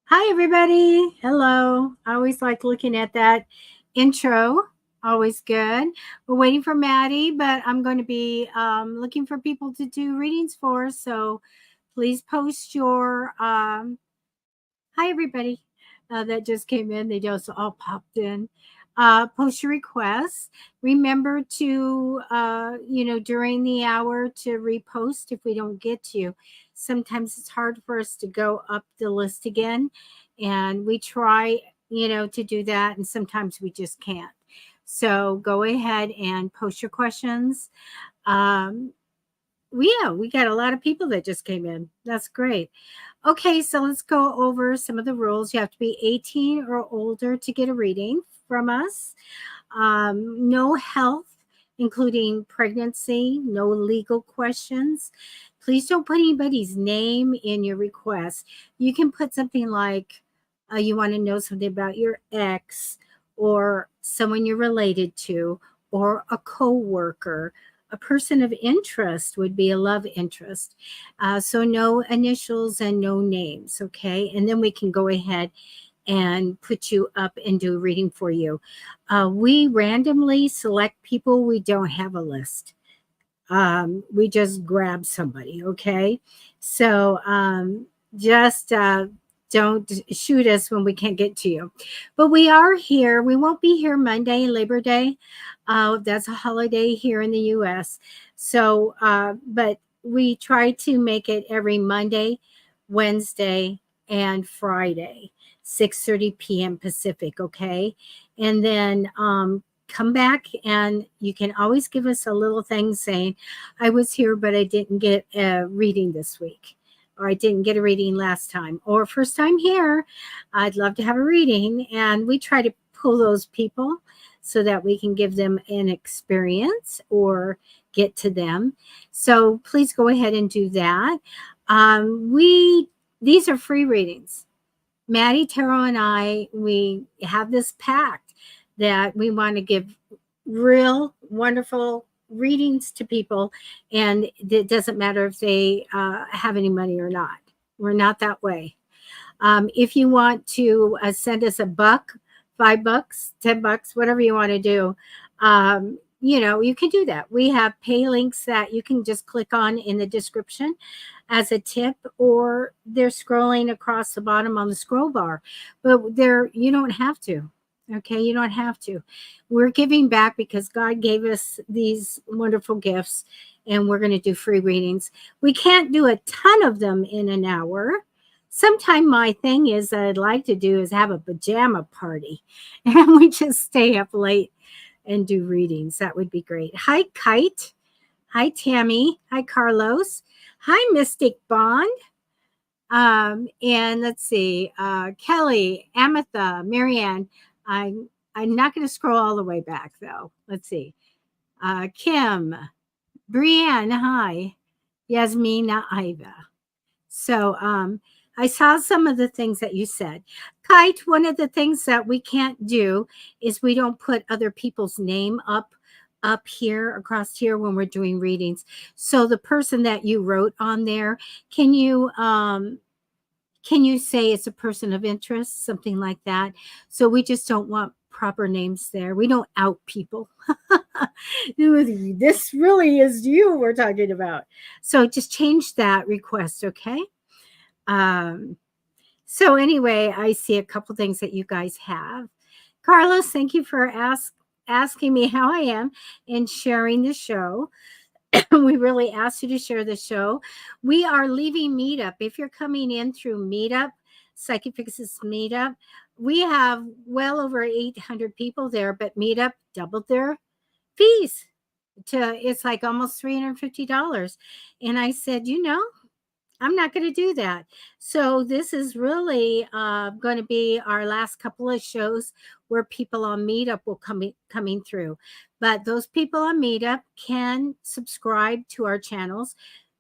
Hi, everybody. Hello. I always like looking at that intro. Always good. We're waiting for Maddie, but I'm going to be looking for people to do readings for. So please post your. Hi, everybody that just came in. They just all popped in. Post your requests. Remember to, during the hour to repost if we don't get to you. Sometimes it's hard for us to go up the list again. And we try, to do that. And sometimes we just can't. So go ahead and post your questions. Um, we got a lot of people that just came in. That's great. Okay, so let's go over some of the rules. You have to be 18 or older to get a reading from us. No health, including pregnancy, no legal questions. Please don't put anybody's name in your request. You can put something like you want to know something about your ex or someone you're related to or a coworker. A person of interest would be a love interest. So no initials and no names, okay? And then we can go ahead and put you up and do a reading for you. We randomly select people. We don't have a list. We just grab somebody, okay? So just don't shoot us when we can't get to you. But we are here. We won't be here Monday, Labor Day. That's a holiday here in the U.S. So, but we try to make it every Monday, Wednesday, and Friday, 6:30 p.m. Pacific, okay? And then come back and you can always give us a little thing saying, I was here, but I didn't get a reading this week, or I didn't get a reading last time, or first time here. I'd love to have a reading. And we try to pull those people so that we can give them an experience or get to them. So please go ahead and do that. These are free readings. Matty Tarot and I, we have this pact that we want to give real wonderful readings to people, and it doesn't matter if they have any money or not. We're not that way. If you want to send us a buck, $5, $10, whatever you want to do, you can do that. We have pay links that you can just click on in the description as a tip, or they're scrolling across the bottom on the scroll bar. But you don't have to. Okay, you don't have to. We're giving back because God gave us these wonderful gifts, and we're going to do free readings. We can't do a ton of them in an hour. Sometime my thing is that I'd like to do is have a pajama party and we just stay up late and do readings. That would be great. Hi, Kite. Hi, Tammy. Hi, Carlos. Hi, Mystic Bond. And let's see, Kelly, Ametha, Marianne. I'm not going to scroll all the way back though. Let's see. Kim, Brianne, hi. Yasmina, Iva. So I saw some of the things that you said. Kite, one of the things that we can't do is we don't put other people's name up here across here when we're doing readings. So the person that you wrote on there, can you say it's a person of interest, something like that? So we just don't want proper names there. We don't out people. This really is you we're talking about. So just change that request, okay? So anyway, I see a couple things that you guys have. Carlos, thank you for asking me how I am and sharing the show. We really asked you to share the show. We are leaving Meetup. If you're coming in through Meetup, Psychic Fixes Meetup, we have well over 800 people there, but Meetup doubled their fees it's like almost $350. And I said, I'm not going to do that. So this is really going to be our last couple of shows where people on Meetup will coming through. But those people on Meetup can subscribe to our channels,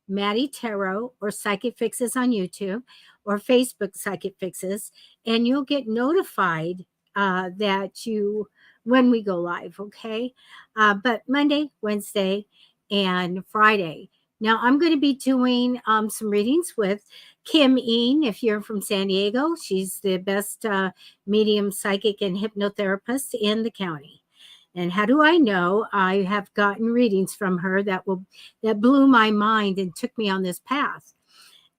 Matty Tarot or Psychic Fixes on YouTube or Facebook Psychic Fixes, and you'll get notified when we go live, okay? But Monday, Wednesday, and Friday. Now, I'm going to be doing some readings with Kim Een, if you're from San Diego, she's the best medium, psychic, and hypnotherapist in the county. And how do I know? I have gotten readings from her that blew my mind and took me on this path.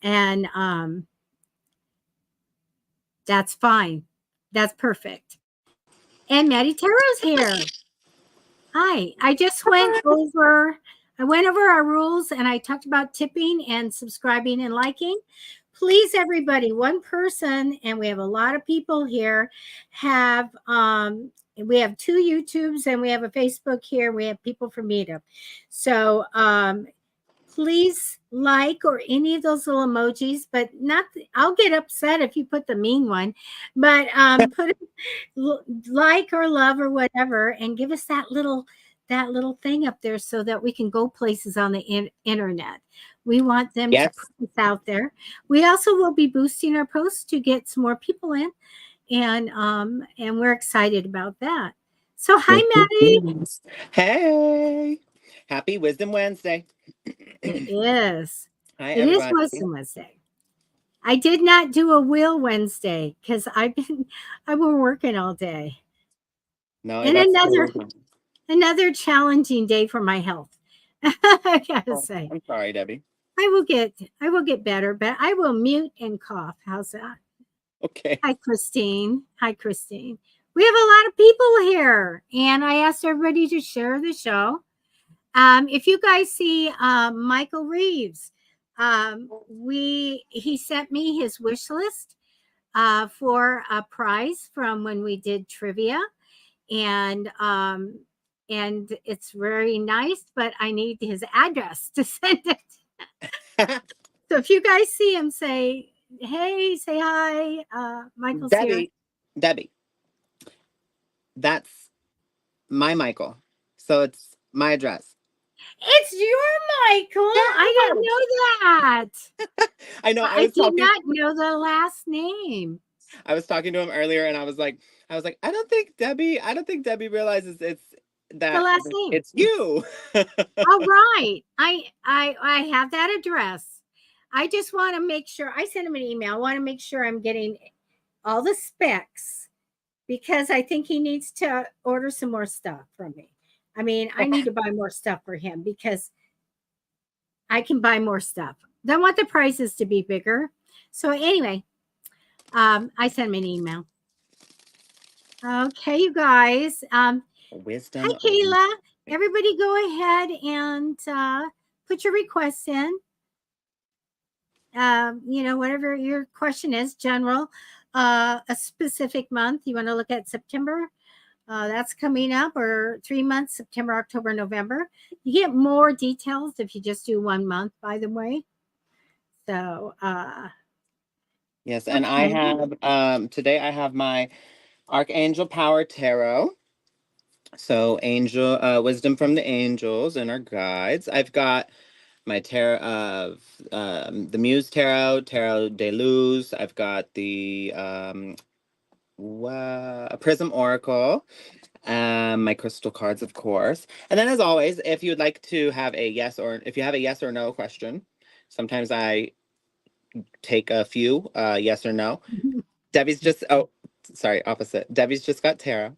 And that's fine. That's perfect. And Matty Tarot's here. Hi. I went over our rules and I talked about tipping and subscribing and liking. Please, everybody, one person, and we have a lot of people here, we have 2 YouTubes and we have a Facebook here. We have people from Meetup. So please like or any of those little emojis, but not, I'll get upset if you put the mean one, but put like or love or whatever, and give us that little thing up there so that we can go places on the internet. We want them to put us out there. We also will be boosting our posts to get some more people in, and we're excited about that. So hi, Matty. Hey, happy Wisdom Wednesday. It is. Hi, it everybody. is Wisdom Wednesday. I did not do a Wheel Wednesday because I've been working all day. No, and another challenging day for my health. I gotta say. I'm sorry, Debbie. I will get better, but I will mute and cough. How's that? Okay. Hi, Christine. Hi, Christine. We have a lot of people here, and I asked everybody to share the show. If you guys see Michael Reeves, he sent me his wish list for a prize from when we did trivia, and it's very nice, but I need his address to send it. So if you guys see him, say hey, say hi. Michael's here. Debbie, that's my Michael, so it's my address. It's your Michael. Yeah. I didn't know that. I know. I did not know the last name. I was talking to him earlier, and I was like, I don't think Debbie realizes it's that the last name. It's you. All right. I have that address. I just want to make sure. I sent him an email. I want to make sure I'm getting all the specs, because I think he needs to order some more stuff from me. I mean, I need to buy more stuff for him because I can buy more stuff. I want the prices to be bigger. So anyway, I sent him an email. Okay, you guys. Wisdom. Hi, Kayla. Everybody go ahead and put your requests in. Whatever your question is, general, a specific month. You want to look at September? That's coming up, or 3 months, September, October, November. You get more details if you just do 1 month, by the way. So, yes, and okay. I have, today I have my Archangel Power Tarot. So angel, wisdom from the angels and our guides. I've got my tarot of the Muse Tarot, Tarot de Luz. I've got the Prism Oracle, my crystal cards, of course. And then, as always, if you would like to have if you have a yes or no question, sometimes I take a few yes or no. Debbie's just opposite. Debbie's just got tarot.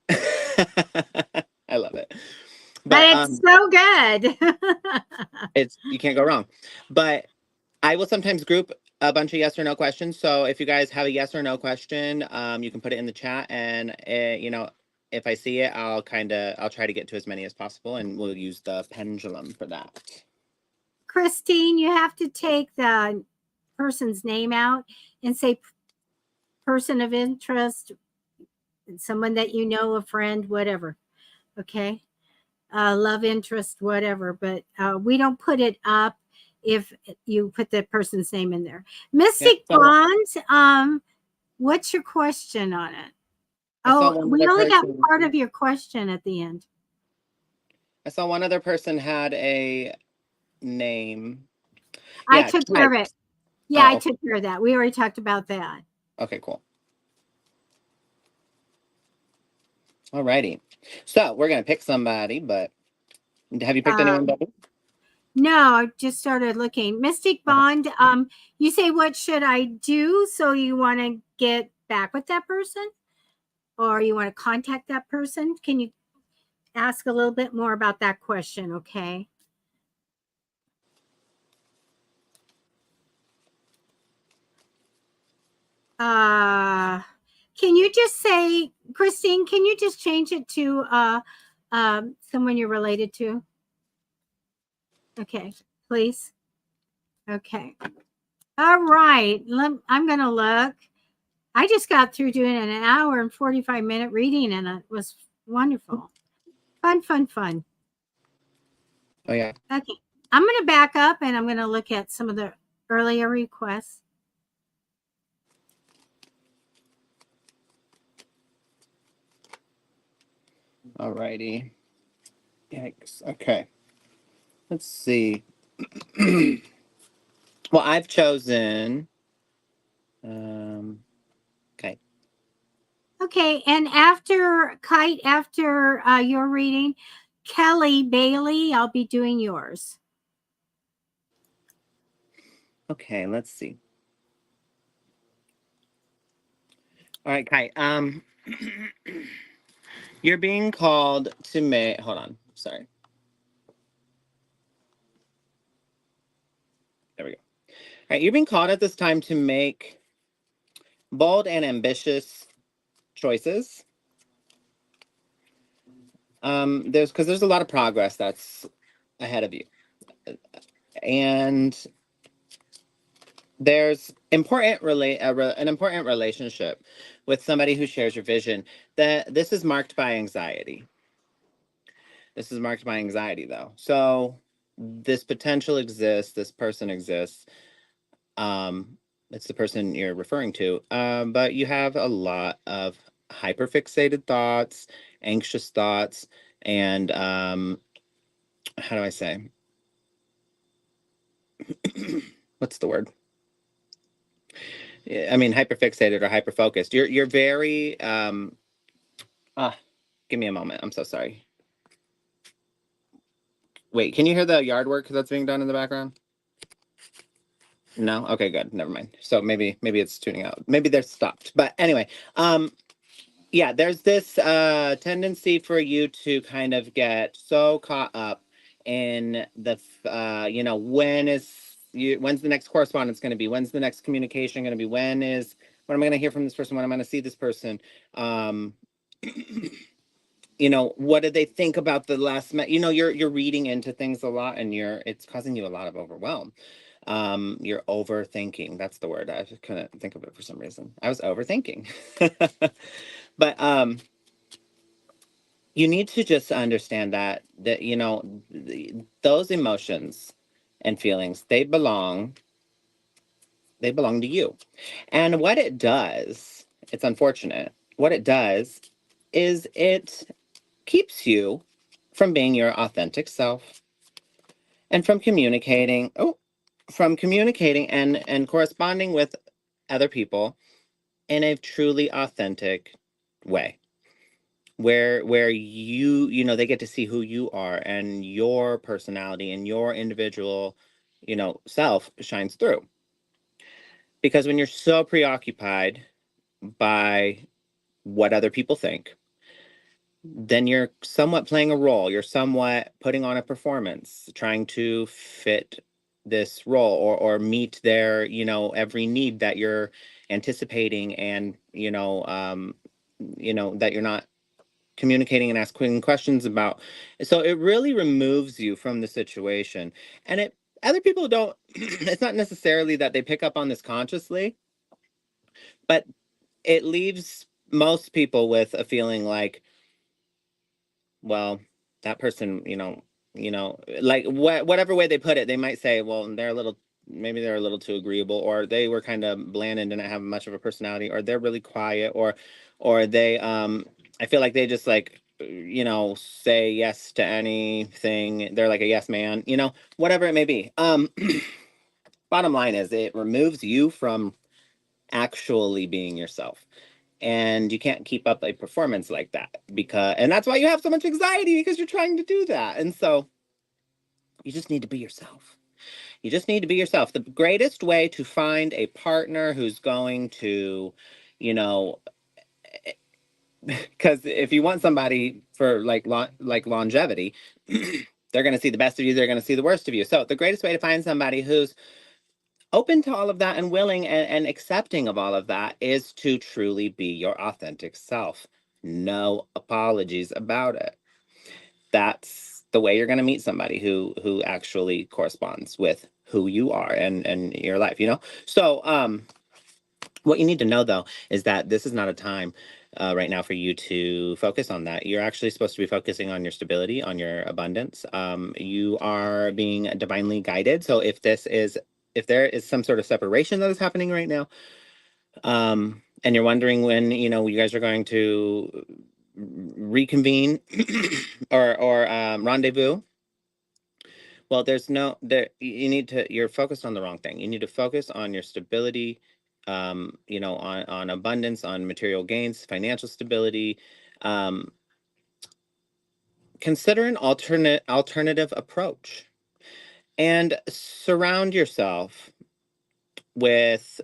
I love it. But it's so good. You can't go wrong. But I will sometimes group a bunch of yes or no questions. So if you guys have a yes or no question, you can put it in the chat, and if I see it, I'll try to get to as many as possible, and we'll use the pendulum for that. Christine, you have to take the person's name out and say person of interest, someone that you know, a friend, whatever. Okay. Love interest, whatever. But we don't put it up if you put the person's name in there. Mystic Bond, what's your question on it? We only got part of your question at the end. I saw one other person had a name. I took care of it. Yeah, I took care of that. We already talked about that. Okay, cool. Alrighty. So we're going to pick somebody, but have you picked anyone, Debbie? No, I just started looking. Mystic Bond, you say, what should I do? So you want to get back with that person or you want to contact that person? Can you ask a little bit more about that question? Okay. Uh, can you just say, Christine, can you just change it to someone you're related to? Okay, please. Okay. All right. I'm going to look. I just got through doing an hour and 45-minute reading, and it was wonderful. Fun, fun, fun. Oh, yeah. Okay. I'm going to back up and I'm going to look at some of the earlier requests. All righty. Yikes. Okay. Let's see. Well, I've chosen. Okay. Okay. And after Kite, after your reading, Kelly Bailey, I'll be doing yours. Okay. Let's see. All right, Kai. You're being called to make. Hold on. Sorry. There we go. All right. You're being called at this time to make bold and ambitious choices. There's a lot of progress that's ahead of you, and there's an important relationship with somebody who shares your vision. That this is marked by anxiety. This is marked by anxiety, though. So this potential exists. This person exists. It's the person you're referring to. But you have a lot of hyperfixated thoughts, anxious thoughts, and how do I say? What's the word? I mean, hyperfixated or hyperfocused. You're very give me a moment. I'm so sorry. Wait, can you hear the yard work that's being done in the background? No? Okay, good. Never mind. So maybe it's tuning out. Maybe they're stopped. But anyway, yeah, there's this tendency for you to kind of get so caught up in the when's the next correspondence going to be, when's the next communication going to be, when am I going to hear from this person, when am I going to see this person, what did they think about the last you're reading into things a lot, and it's causing you a lot of overwhelm. You're overthinking. That's the word. I just couldn't think of it for some reason. I was overthinking. But you need to just understand that those emotions and feelings, they belong to you. And what it does, it's unfortunate. What it does is it keeps you from being your authentic self and from communicating and corresponding with other people in a truly authentic way, where they get to see who you are, and your personality and your individual self shines through. Because when you're so preoccupied by what other people think, then you're somewhat playing a role. You're somewhat putting on a performance, trying to fit this role, or meet their, every need that you're anticipating, and that you're not communicating and asking questions about. So it really removes you from the situation. And other people don't, it's not necessarily that they pick up on this consciously, but it leaves most people with a feeling like, well, that person, like whatever way they put it, they might say, well, maybe they're a little too agreeable, or they were kind of bland and didn't have much of a personality, or they're really quiet, or they, I feel like they just like, say yes to anything. They're like a yes man, whatever it may be. Bottom line is, it removes you from actually being yourself. And you can't keep up a performance like that, and that's why you have so much anxiety, because you're trying to do that. And so You just need to be yourself. You just need to be yourself. The greatest way to find a partner who's going to, you know, because if you want somebody for like longevity, they're going to see the best of you. They're going to see the worst of you. So the greatest way to find somebody who's open to all of that and willing and accepting of all of that is to truly be your authentic self. No apologies about it. That's the way you're going to meet somebody who actually corresponds with who you are and your life, you know. So what you need to know though is that this is not a time right now for you to focus on that. You're actually supposed to be focusing on your stability, on your abundance. You are being divinely guided. So if there is some sort of separation that is happening right now, and you're wondering when you guys are going to reconvene or rendezvous. Well, there's no there. You need to. You're focused on the wrong thing. You need to focus on your stability, on abundance, on material gains, financial stability. Um, Consider an alternative approach, and surround yourself with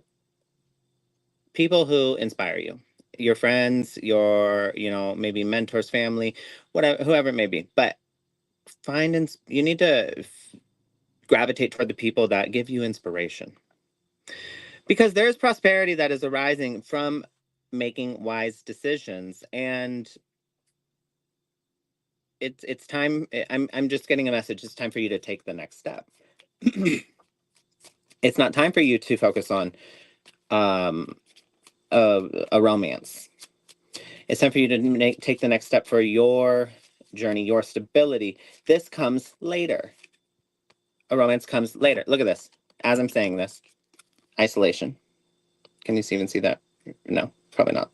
people who inspire you. Your friends, your maybe mentors, family, whatever, whoever it may be. But you need to gravitate toward the people that give you inspiration. Because there's prosperity that is arising from making wise decisions, and it's time. I'm just getting a message. It's time for you to take the next step. It's not time for you to focus on um, a romance. It's time for you to take the next step for your journey, your stability. This comes later. A romance comes later. Look at this. As I'm saying this, isolation. Can you even see that? No, probably not.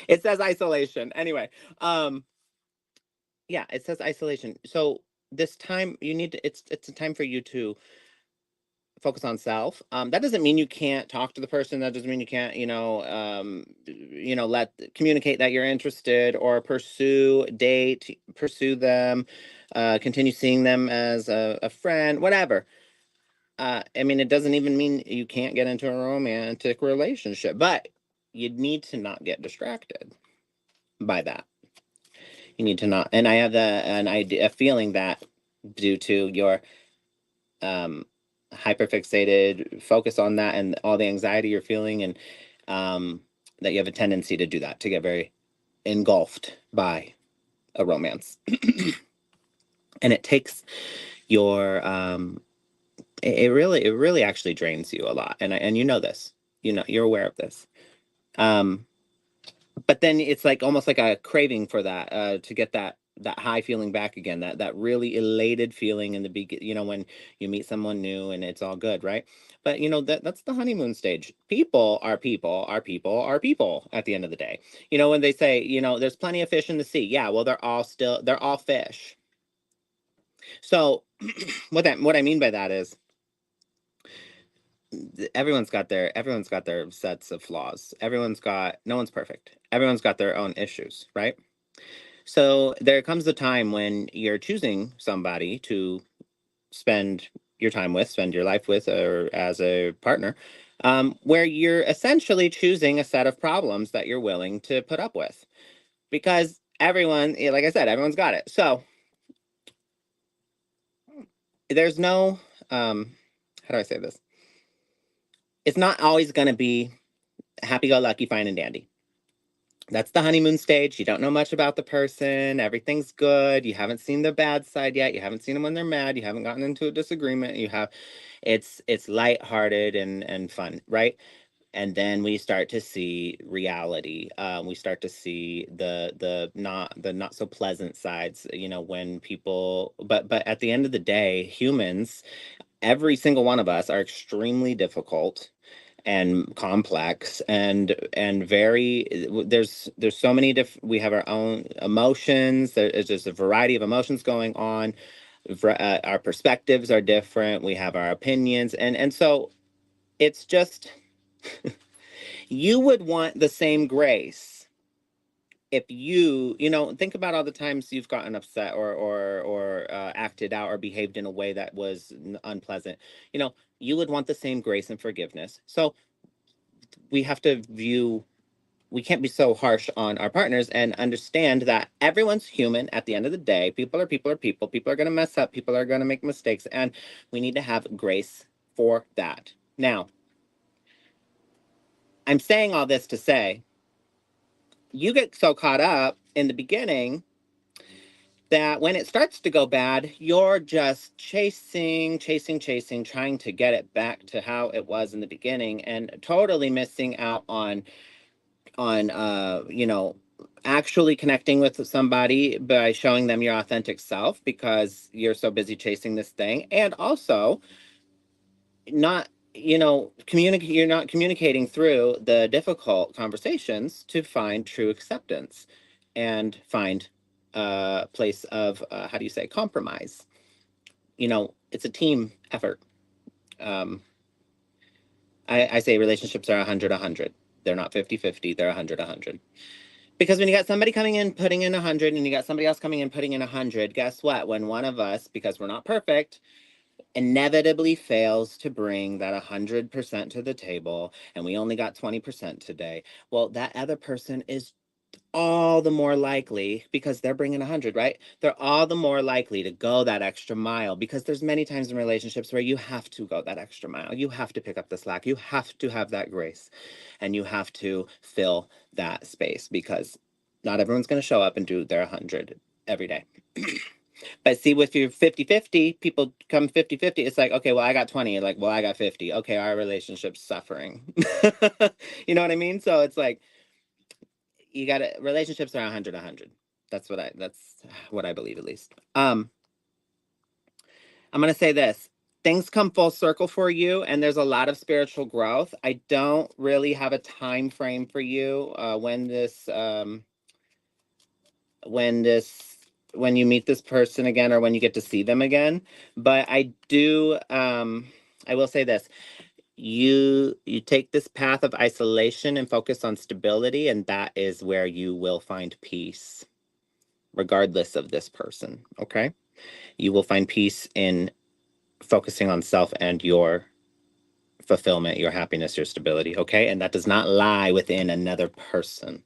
It says isolation. Anyway, yeah, it says isolation. So this time you need to it's a time for you to focus on self. That doesn't mean you can't talk to the person. That doesn't mean you can't, let communicate that you're interested or pursue them, continue seeing them as a friend, whatever. I mean, it doesn't even mean you can't get into a romantic relationship, but you need to not get distracted by that. You need to not. And I have a feeling that due to your um, hyperfixated focus on that and all the anxiety you're feeling, and that you have a tendency to do that, to get very engulfed by a romance. And it takes your it really actually drains you a lot, and you know this, you're aware of this. um but then it's like almost like a craving for that, to get that high feeling back again, that really elated feeling in the beginning, when you meet someone new and it's all good, right? But that's the honeymoon stage. People are people are people are people at the end of the day. When they say, there's plenty of fish in the sea, yeah, well, they're all fish. So what I mean by that is everyone's got their sets of flaws. No one's perfect. Everyone's got their own issues, right? So there comes a time when you're choosing somebody to spend your time with, spend your life with, or as a partner, where you're essentially choosing a set of problems that you're willing to put up with. Because like I said, everyone's got it. So there's no, how do I say this? It's not always going to be happy go lucky, fine and dandy. That's the honeymoon stage. You don't know much about the person. Everything's good. You haven't seen the bad side yet. You haven't seen them when they're mad. You haven't gotten into a disagreement. It's lighthearted and fun, right? And then we start to see reality. We start to see the not so pleasant sides. When people, but at the end of the day, humans, every single one of us, are extremely difficult and complex and very, there's so many we have our own emotions. There's just a variety of emotions going on. Our perspectives are different. We have our opinions, and so it's just you would want the same grace if you know, think about all the times you've gotten upset or acted out or behaved in a way that was unpleasant. You know, you would want the same grace and forgiveness. So we have to view, we can't be so harsh on our partners and understand that everyone's human at the end of the day. People are people are people. People are going to mess up. People are going to make mistakes. And we need to have grace for that. Now, I'm saying all this to say, you get so caught up in the beginning that when it starts to go bad, you're just chasing, trying to get it back to how it was in the beginning and totally missing out on you know, actually connecting with somebody by showing them your authentic self because you're so busy chasing this thing. And also not, you know, communicate, you're not communicating through the difficult conversations to find true acceptance and find a place of how do you say, compromise. You know, it's a team effort. um I say relationships are 100-100. They're not 50-50. They're 100-100. Because when you got somebody coming in putting in 100 and you got somebody else coming in putting in 100, guess what? When one of us, because we're not perfect, inevitably fails to bring that 100% to the table and we only got 20% today, well, that other person is all the more likely, because they're bringing 100, right? They're all the more likely to go that extra mile, because there's many times in relationships where you have to go that extra mile. You have to pick up the slack. You have to have that grace and you have to fill that space, because not everyone's going to show up and do their 100 every day. But see, with your 50-50, people come 50-50. It's like, okay, well, I got 20. Like, well, I got 50. Okay, our relationship's suffering. You know what I mean? So it's like, you got to, relationships are 100-100. That's what I believe, at least. I'm going to say this. Things come full circle for you, and there's a lot of spiritual growth. I don't really have a time frame for you when this when you meet this person again or when you get to see them again. But I do, I will say this. You take this path of isolation and focus on stability, and that is where you will find peace, regardless of this person. Okay, you will find peace in focusing on self and your fulfillment, your happiness, your stability. Okay, and that does not lie within another person.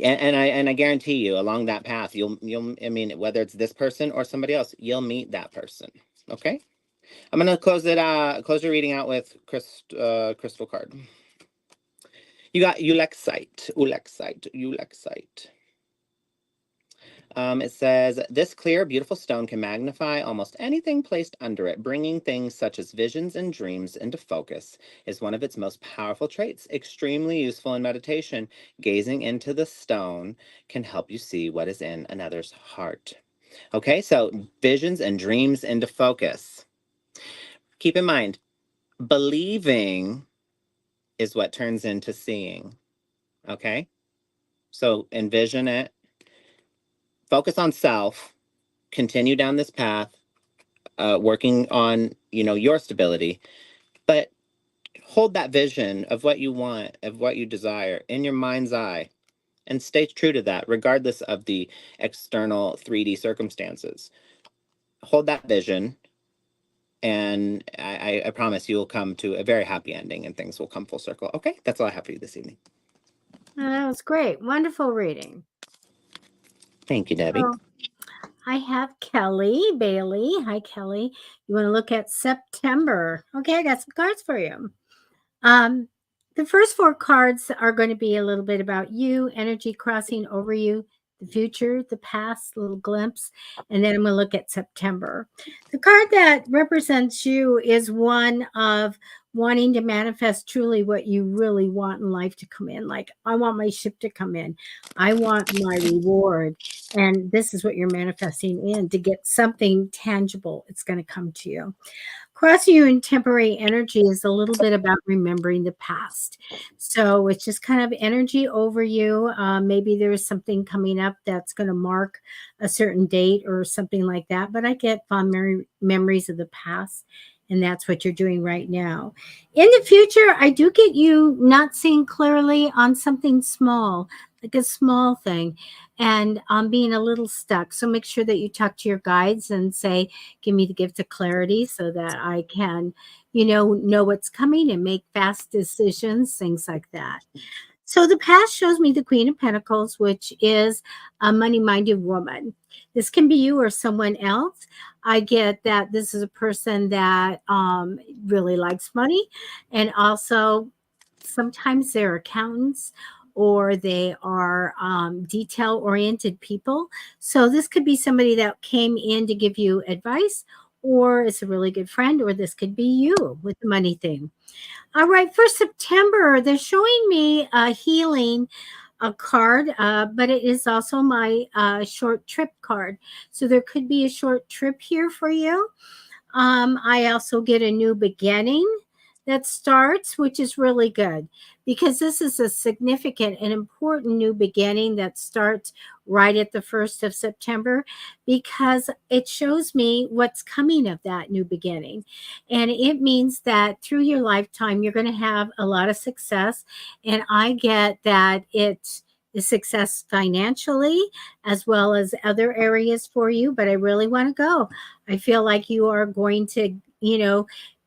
And I guarantee you, along that path, you'll I mean, whether it's this person or somebody else, you'll meet that person. Okay, I'm gonna close your reading out with crystal card. You got Ulexite. It says, this clear, beautiful stone can magnify almost anything placed under it. Bringing things such as visions and dreams into focus is one of its most powerful traits. Extremely useful in meditation. Gazing into the stone can help you see what is in another's heart. Okay, so visions and dreams into focus. Keep in mind, believing is what turns into seeing. Okay, so envision it, focus on self, continue down this path, working on, you know, your stability, but hold that vision of what you want, of what you desire in your mind's eye, and stay true to that regardless of the external 3D circumstances. Hold that vision, and I promise you will come to a very happy ending and things will come full circle. Okay, that's all I have for you this evening. That was great. Wonderful reading. Thank you, Debbie. Oh, I have Kelly Bailey. Hi, Kelly. You want to look at September? Okay, I got some cards for you. Um, the first four cards are going to be a little bit about you, energy crossing over you, the future, the past, little glimpse, and then I'm going to look at September. The card that represents you is one of wanting to manifest truly what you really want in life to come in. Like, I want my ship to come in. I want my reward. And this is what you're manifesting in to get something tangible. It's going to come to you. Crossing you in temporary energy is a little bit about remembering the past. So it's just kind of energy over you. Maybe there's something coming up that's going to mark a certain date or something like that. But I get fond memories of the past. And that's what you're doing right now. In the future, I do get you not seeing clearly on something small, like a small thing, and being a little stuck. So make sure that you talk to your guides and say, give me the gift of clarity so that I can, know what's coming and make fast decisions, things like that. So the past shows me the Queen of Pentacles, which is a money minded woman. This can be you or someone else. I get that this is a person that really likes money, and also sometimes they're accountants or they are detail oriented people. So this could be somebody that came in to give you advice, or is a really good friend, or this could be you with the money thing. All right, for September, they're showing me a healing a card, but it is also my short trip card. So there could be a short trip here for you. I also get a new beginning that starts, which is really good because this is a significant and important new beginning that starts right at the 1st of September because it shows me what's coming of that new beginning. And it means that through your lifetime, you're going to have a lot of success. And I get that it is success financially as well as other areas for you, but I really want to go. I feel like you are going to,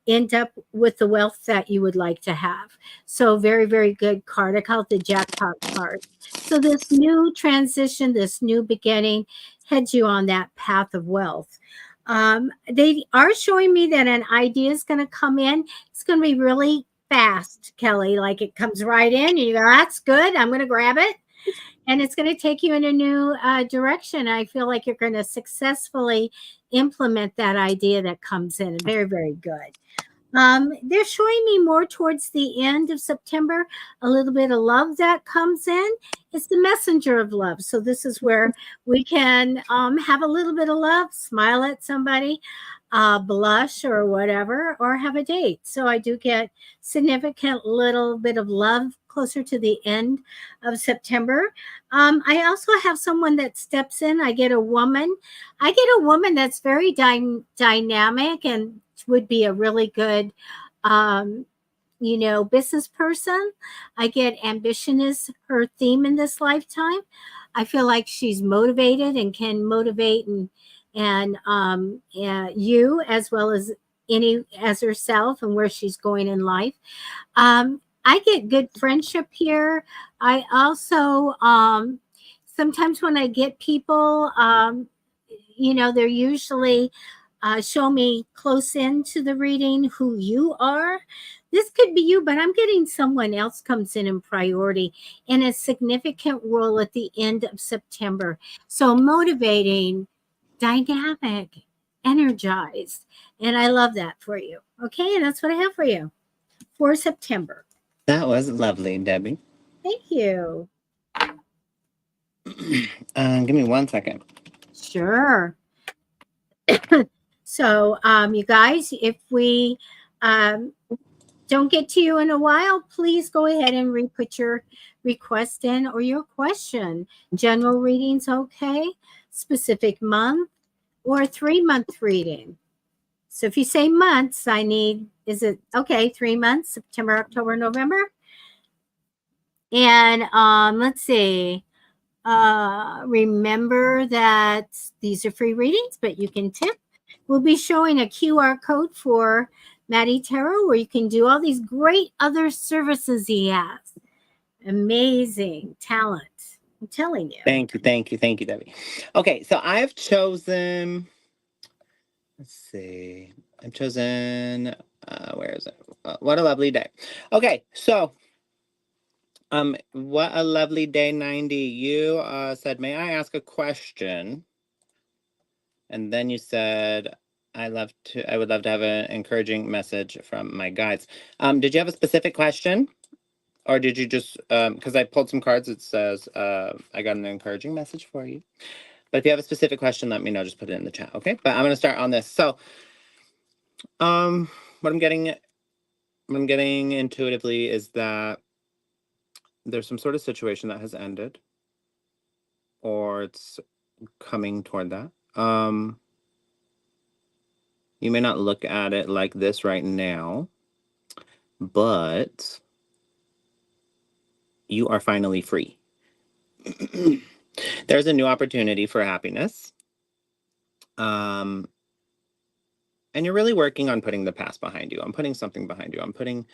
end up with the wealth that you would like to have. So very, very good card. I call it the jackpot card. So this new transition, this new beginning heads you on that path of wealth. They are showing me that an idea is going to come in. It's going to be really fast, Kelly. Like it comes right in and you go, that's good. I'm going to grab it and it's going to take you in a new direction. I feel like you're going to successfully implement that idea that comes in. Very, very good. They're showing me more towards the end of September, a little bit of love that comes in. It's the messenger of love. So this is where we can have a little bit of love, smile at somebody, blush or whatever, or have a date. So I do get significant little bit of love closer to the end of September. I also have someone that steps in. I get a woman. I get a woman that's very dynamic and would be a really good business person. I get ambition is her theme in this lifetime. I feel like she's motivated and can motivate and you as well as any as herself and where she's going in life. I get good friendship here. I also sometimes when I get people, they're usually show me close into the reading who you are. This could be you, but I'm getting someone else comes in priority in a significant role at the end of September. So motivating, dynamic, energized. And I love that for you. Okay. And that's what I have for you for September. That was lovely, Debbie. Thank you. Give me 1 second. Sure. So, you guys, if we don't get to you in a while, please go ahead and re-put your request in or your question. General readings, okay? Specific month or 3-month reading. So if you say months, is it okay? 3 months, September, October, November. And let's see. Remember that these are free readings, but you can tip. We'll be showing a QR code for Matty Tarot where you can do all these great other services he has. Amazing talent. I'm telling you. Thank you, Debbie. Okay, so I've chosen, let's see, I've chosen, where is it? What a lovely day. Okay, so, what a lovely day 90. You said, may I ask a question? And then you said, I would love to have an encouraging message from my guides. Did you have a specific question? Or did you just, because I pulled some cards, it says, I got an encouraging message for you. But if you have a specific question, let me know. Just put it in the chat, okay? But I'm going to start on this. So, what I'm getting intuitively is that there's some sort of situation that has ended, or it's coming toward that. You may not look at it like this right now, but you are finally free. There's a new opportunity for happiness. And you're really working on putting the past behind you. I'm putting something behind you. I'm putting,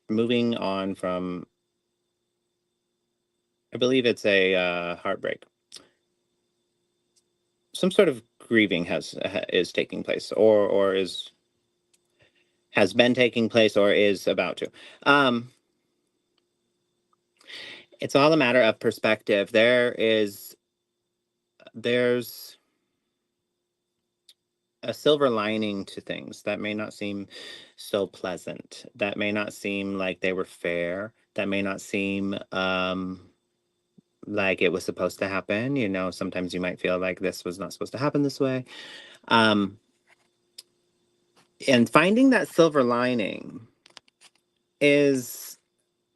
moving on from, I believe it's a heartbreak. Some sort of grieving is taking place, or has been taking place, or is about to. It's all a matter of perspective. There's a silver lining to things that may not seem so pleasant, that may not seem like they were fair, that may not seem like it was supposed to happen. Sometimes you might feel like this was not supposed to happen this way. And finding that silver lining is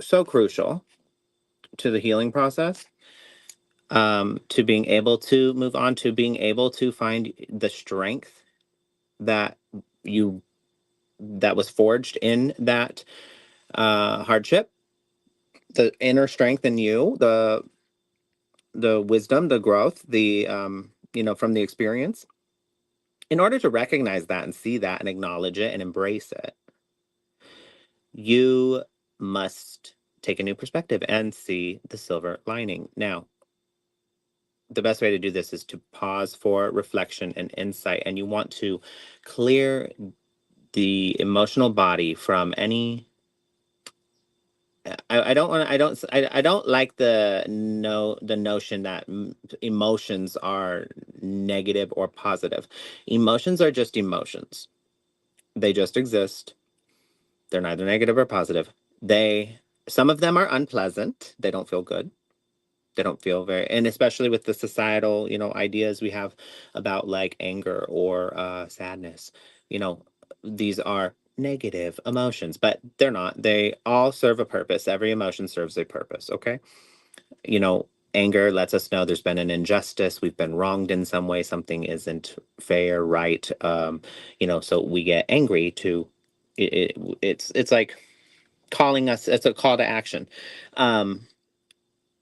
so crucial to the healing process, to being able to move on, to being able to find the strength that was forged in that hardship, the inner strength in you, the wisdom, the growth, the from the experience. In order to recognize that and see that and acknowledge it and embrace it, you must take a new perspective and see the silver lining. Now, the best way to do this is to pause for reflection and insight, and you want to clear the emotional body from any. I don't want to. I don't like the notion that emotions are negative or positive. Emotions are just emotions. They just exist. They're neither negative or positive. Some of them are unpleasant. They don't feel good. They don't feel and especially with the societal, ideas we have about like anger or sadness, these are negative emotions, but they're not. They all serve a purpose. Every emotion serves a purpose. Okay. Anger lets us know there's been an injustice. We've been wronged in some way. Something isn't fair, right? So we get angry to it's like calling us. It's a call to action.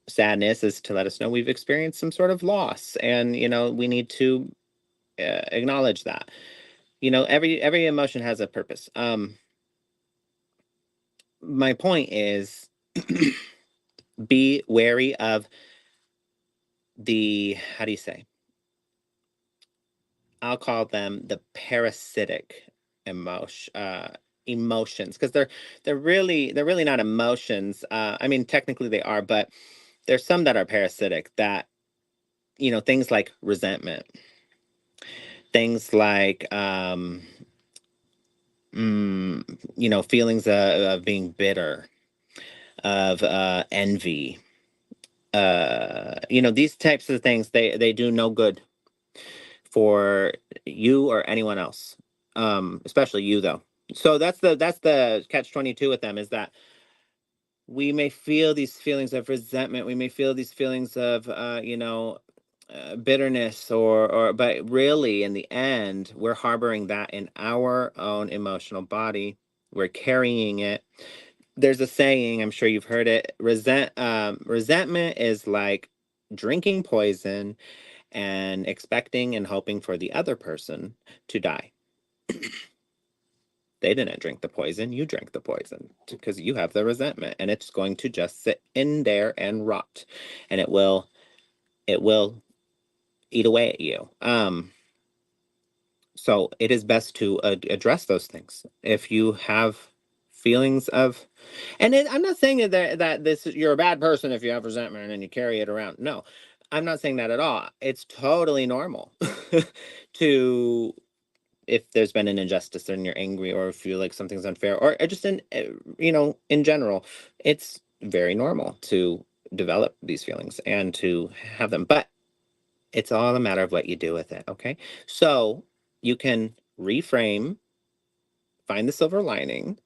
Sadness is to let us know we've experienced some sort of loss, and we need to acknowledge that. Every emotion has a purpose. My point is, be wary of the, how do you say, I'll call them the parasitic emotions, because they're really not emotions. I mean, technically they are, but there's some that are parasitic, that things like resentment, things like feelings of being bitter, of envy, these types of things, they do no good for you or anyone else, especially you, though. So that's the catch-22 with them, is that we may feel these feelings of resentment, we may feel these feelings of bitterness, but really in the end we're harboring that in our own emotional body. We're carrying it. There's a saying, I'm sure you've heard it, resentment is like drinking poison and expecting and hoping for the other person to die. They didn't drink the poison, you drank the poison, because you have the resentment, and it's going to just sit in there and rot, and it will eat away at you. So it is best to address those things. If you have feelings of, and I'm not saying that you're a bad person if you have resentment and you carry it around. No, I'm not saying that at all. It's totally normal to, if there's been an injustice and you're angry, or feel like something's unfair, or just in general, it's very normal to develop these feelings and to have them. But it's all a matter of what you do with it. Okay. So you can reframe, find the silver lining,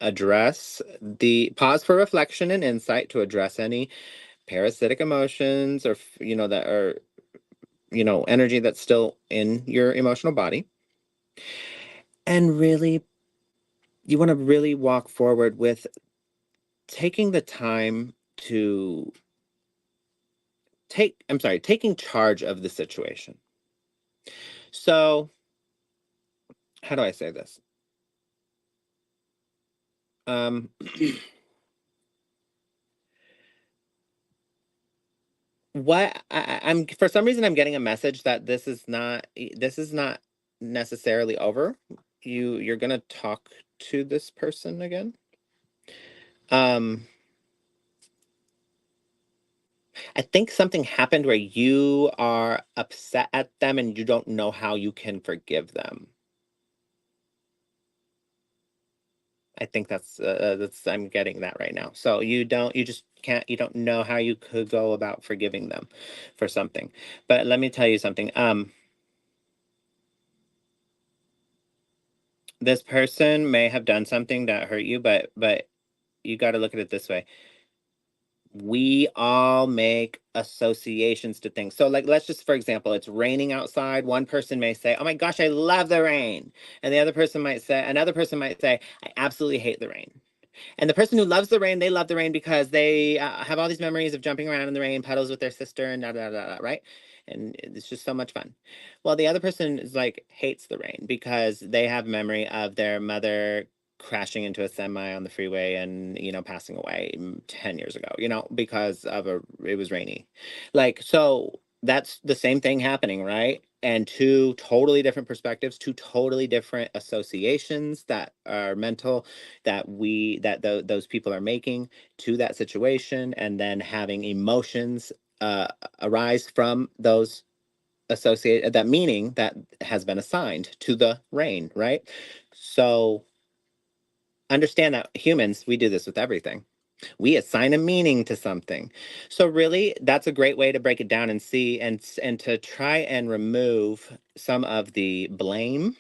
pause for reflection and insight to address any parasitic emotions, or that are energy that's still in your emotional body. And really, you want to really walk forward with taking the time to taking charge of the situation. So, how do I say this? Um, I'm for some reason I'm getting a message that this is not necessarily over. You're gonna talk to this person again. Um, I think something happened where you are upset at them and you don't know how you can forgive them. I think that's I'm getting that right now. So you just can't, you don't know how you could go about forgiving them for something. But let me tell you something. This person may have done something that hurt you, but you got to look at it this way. We all make associations to things. So, like, let's just, for example, it's raining outside. One person may say, "Oh my gosh, I love the rain," and another person might say, "I absolutely hate the rain." And the person who loves the rain, they love the rain because they have all these memories of jumping around in the rain, puddles with their sister, and da da da da, right? And it's just so much fun. Well, the other person is like hates the rain because they have memory of their mother crashing into a semi on the freeway and passing away 10 years ago, because it was rainy. Like, so that's the same thing happening, right? And two totally different perspectives, two totally different associations that are mental, those people are making to that situation, and then having emotions uh, arise from those associate that meaning that has been assigned to the rain, right? So understand that humans, we do this with everything. We assign a meaning to something. So really, that's a great way to break it down and see, and to try and remove some of the blame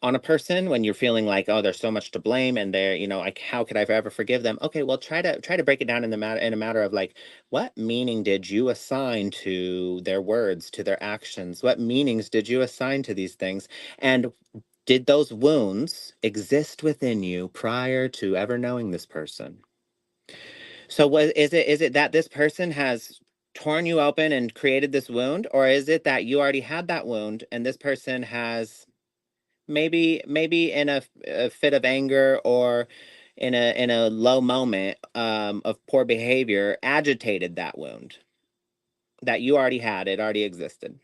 on a person when you're feeling like, oh, there's so much to blame, and they're, like, how could I ever forgive them? Okay, well, try to break it down in a matter of, like, what meaning did you assign to their words, to their actions? What meanings did you assign to these things? And did those wounds exist within you prior to ever knowing this person? So is it that this person has torn you open and created this wound, or is it that you already had that wound and this person has maybe in a fit of anger, or in a low moment of poor behavior, agitated that wound that you already had, it already existed.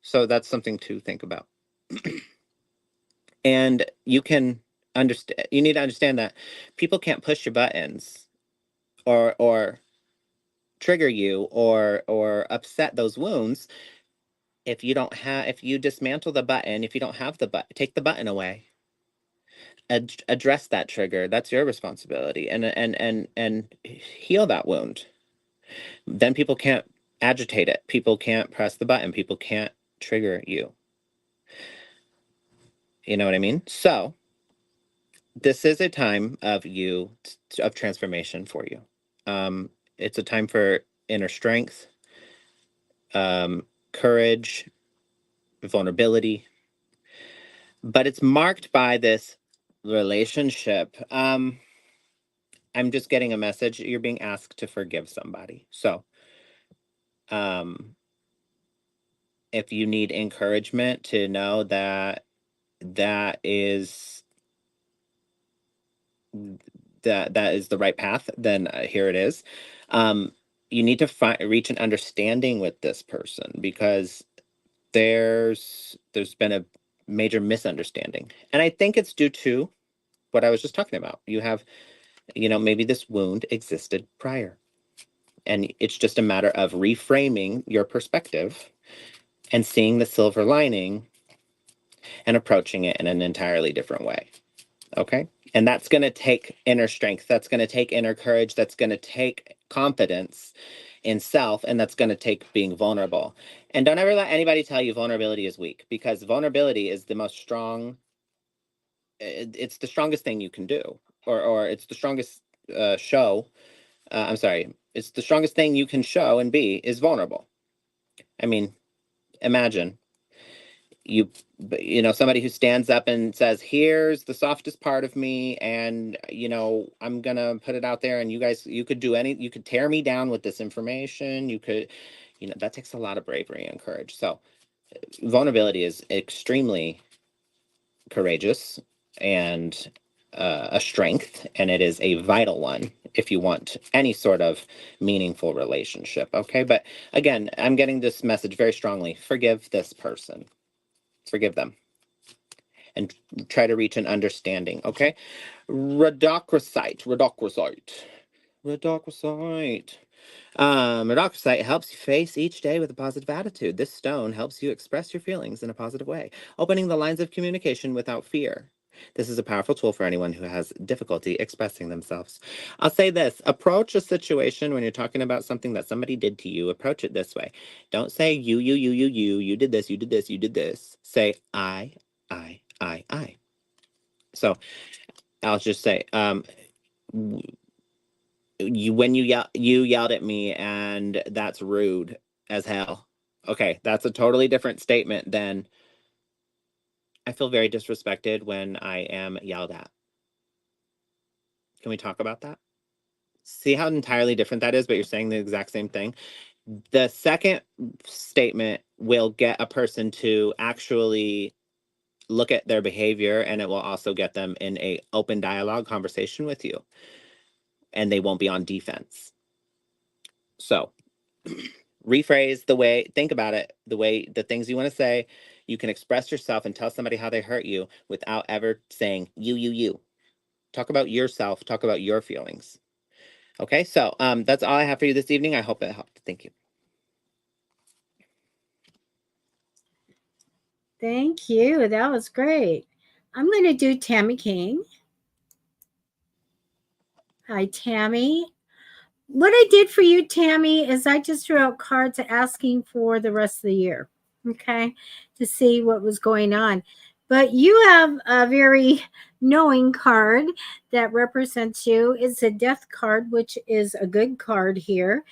So that's something to think about. And you need to understand that people can't push your buttons, or trigger you, or upset those wounds if you dismantle the button. If you don't have the button, take the button away. Address that trigger. That's your responsibility, and heal that wound. Then people can't agitate it. People can't press the button. People can't trigger you. You know what I mean? So this is a time of transformation for you. It's a time for inner strength, courage, vulnerability, but it's marked by this relationship. I'm just getting a message. You're being asked to forgive somebody. So, um, if you need encouragement to know that is that is the right path, then here it is. Um, you need to reach an understanding with this person, because there's been a major misunderstanding, and I think it's due to what I was just talking about. You have, maybe this wound existed prior. And it's just a matter of reframing your perspective and seeing the silver lining and approaching it in an entirely different way. Okay. And that's going to take inner strength. That's going to take inner courage. That's going to take confidence in self. And that's going to take being vulnerable. And don't ever let anybody tell you vulnerability is weak, because vulnerability is the most strong. It's the strongest thing you can do, or it's the strongest show. I'm sorry. It's the strongest thing you can show and be is vulnerable. I mean, imagine you somebody who stands up and says, here's the softest part of me, and I'm gonna put it out there, and you could tear me down with this information. You could, that takes a lot of bravery and courage. So vulnerability is extremely courageous and a strength, and it is a vital one if you want any sort of meaningful relationship. Okay, but again, I'm getting this message very strongly. Forgive this person. Forgive them. And try to reach an understanding. Okay, Rhodochrosite. Rhodochrosite helps you face each day with a positive attitude. This stone helps you express your feelings in a positive way, opening the lines of communication without fear. This is a powerful tool for anyone who has difficulty expressing themselves. I'll say this: approach a situation when you're talking about something that somebody did to you. Approach it this way. Don't say you did this, you did this, you did this. Say I. So I'll just say, you yelled at me, and that's rude as hell. Okay, that's a totally different statement than I feel very disrespected when I am yelled at. Can we talk about that? See how entirely different that is, but you're saying the exact same thing. The second statement will get a person to actually look at their behavior, and it will also get them in a open dialogue conversation with you, and they won't be on defense. So rephrase think about it, the things you want to say. You can express yourself and tell somebody how they hurt you without ever saying you. Talk about yourself, talk about your feelings. Okay, so that's all I have for you this evening. I hope it helped. Thank you. Thank you. That was great. I'm going to do Tammy King. Hi, Tammy. What I did for you, Tammy, is I just threw out cards asking for the rest of the year, okay, to see what was going on. But you have a very knowing card that represents you. It's a death card, which is a good card here.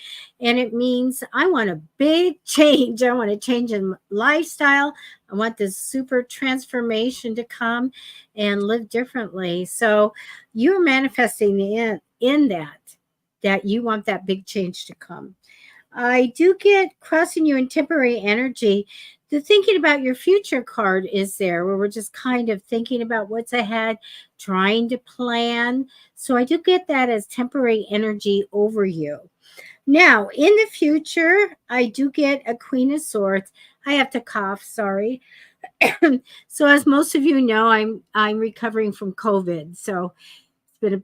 And it means I want a big change. I want a change in lifestyle. I want this super transformation to come and live differently. So you're manifesting in that you want that big change to come. I do get crossing you in temporary energy. The thinking about your future card is there, where we're just kind of thinking about what's ahead, trying to plan. So I do get that as temporary energy over you. Now, in the future, I do get a Queen of Swords. I have to cough, sorry. So as most of you know, I'm recovering from COVID. So it's been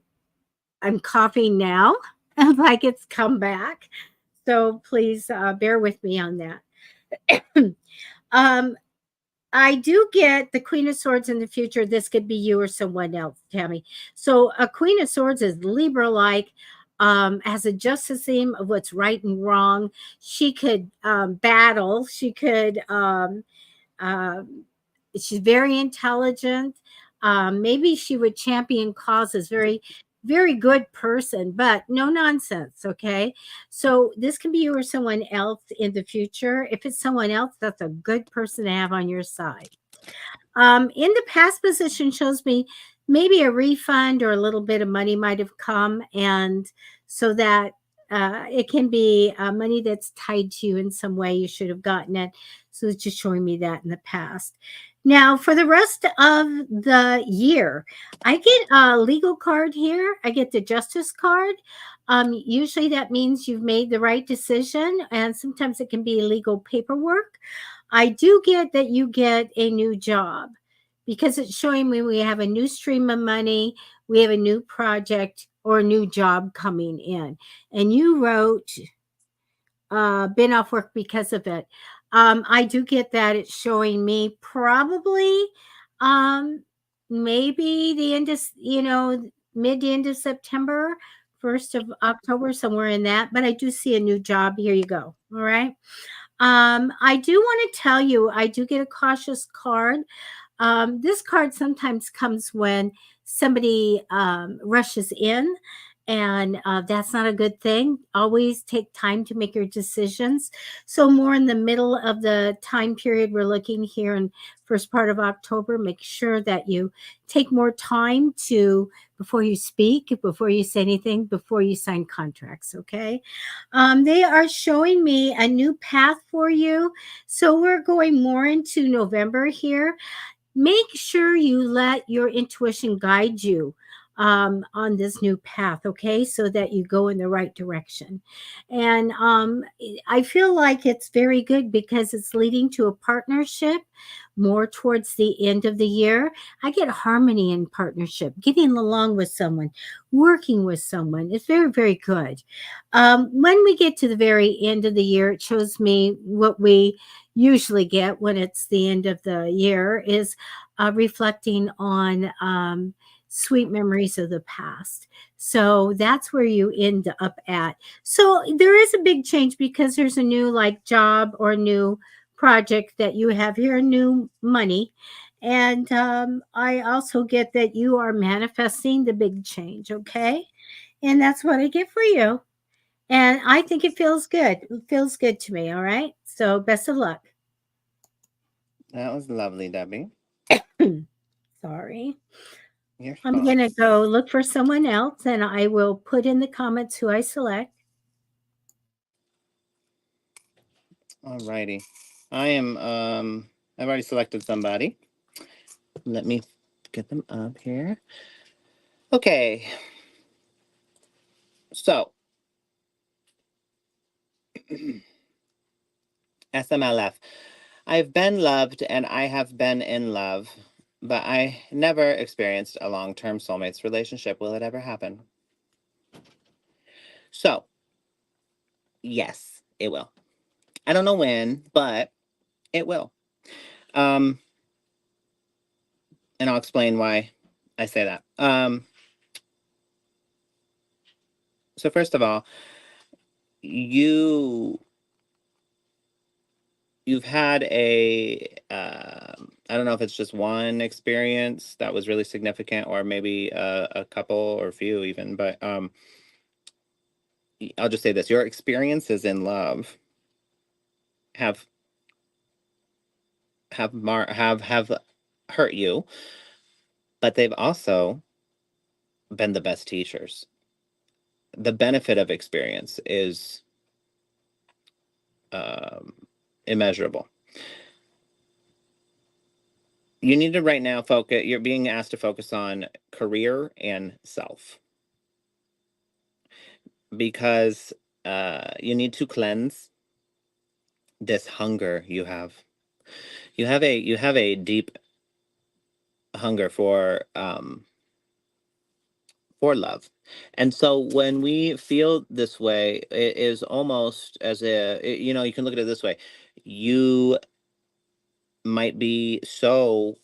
I'm coughing now, like it's come back. So please bear with me on that. um, I do get the Queen of Swords in the future. This could be you or someone else, Tammy. So a Queen of Swords is Libra-like, has a justice theme of what's right and wrong. She could battle. She could. Um, she's very intelligent. Maybe she would champion causes. Very good person, but no nonsense. Okay. So this can be you or someone else in the future. If it's someone else, that's a good person to have on your side. In the past position shows me maybe a refund or a little bit of money might have come. And so that it can be money that's tied to you in some way. You should have gotten it. So it's just showing me that in the past. Now, for the rest of the year, I get a legal card here. I get the justice card. Usually that means you've made the right decision, and sometimes it can be legal paperwork. I do get that you get a new job because it's showing me we have a new stream of money, we have a new project or a new job coming in. And you wrote, been off work because of it. I do get that. It's showing me probably maybe the end of, mid to end of September, 1st of October, somewhere in that. But I do see a new job. Here you go. All right. I do want to tell you, I do get a cautious card. This card sometimes comes when somebody rushes in and that's not a good thing. Always take time to make your decisions. So more in the middle of the time period we're looking here in first part of October, make sure that you take more time to before you speak, before you say anything, before you sign contracts. Okay. They are showing me a new path for you. So we're going more into November here. Make sure you let your intuition guide you on this new path, okay, so that you go in the right direction. And I feel like it's very good because it's leading to a partnership more towards the end of the year. I get harmony in partnership, getting along with someone, working with someone. It's very, very good. When we get to the very end of the year, it shows me what we usually get when it's the end of the year is reflecting on sweet memories of the past. So that's where you end up at. So there is a big change because there's a new like job or new project that you have here, new money. And I also get that you are manifesting the big change, okay? And that's what I get for you. And I think it feels good. It feels good to me, all right? So best of luck. That was lovely, Debbie. Sorry. You're I'm fine. going to go look for someone else and I will put in the comments who I select. Alrighty. I am I've already selected somebody. Let me get them up here. Okay. So SMLF. I've been loved and I have been in love, but I never experienced a long-term soulmates relationship. Will it ever happen? So, yes, it will. I don't know when, but it will. Um, and I'll explain why I say that. So first of all, you you've had a I don't know if it's just one experience that was really significant or maybe a couple or a few even, but I'll just say this: your experiences in love have have hurt you, but they've also been the best teachers. The benefit of experience is um, immeasurable. You need to right now focus. You're being asked to focus on career and self because you need to cleanse this hunger you have. You have a deep hunger for love. And so when we feel this way, it is almost as you know, you can look at it this way. You might be so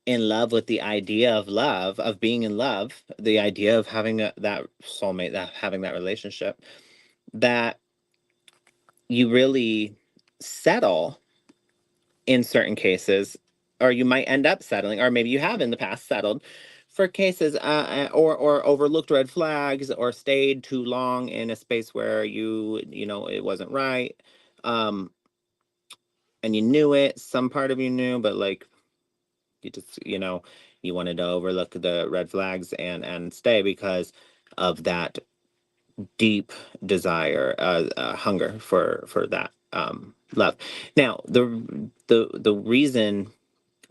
in love with the idea of love, of being in love, the idea of having that soulmate, that having that relationship, that you really settle in certain cases, or you might end up settling, or maybe you have in the past settled for cases or overlooked red flags or stayed too long in a space where you know it wasn't right, um and you knew it, some part of you knew, but like you just you know you wanted to overlook the red flags and stay because of that deep desire, hunger for that love. Now the reason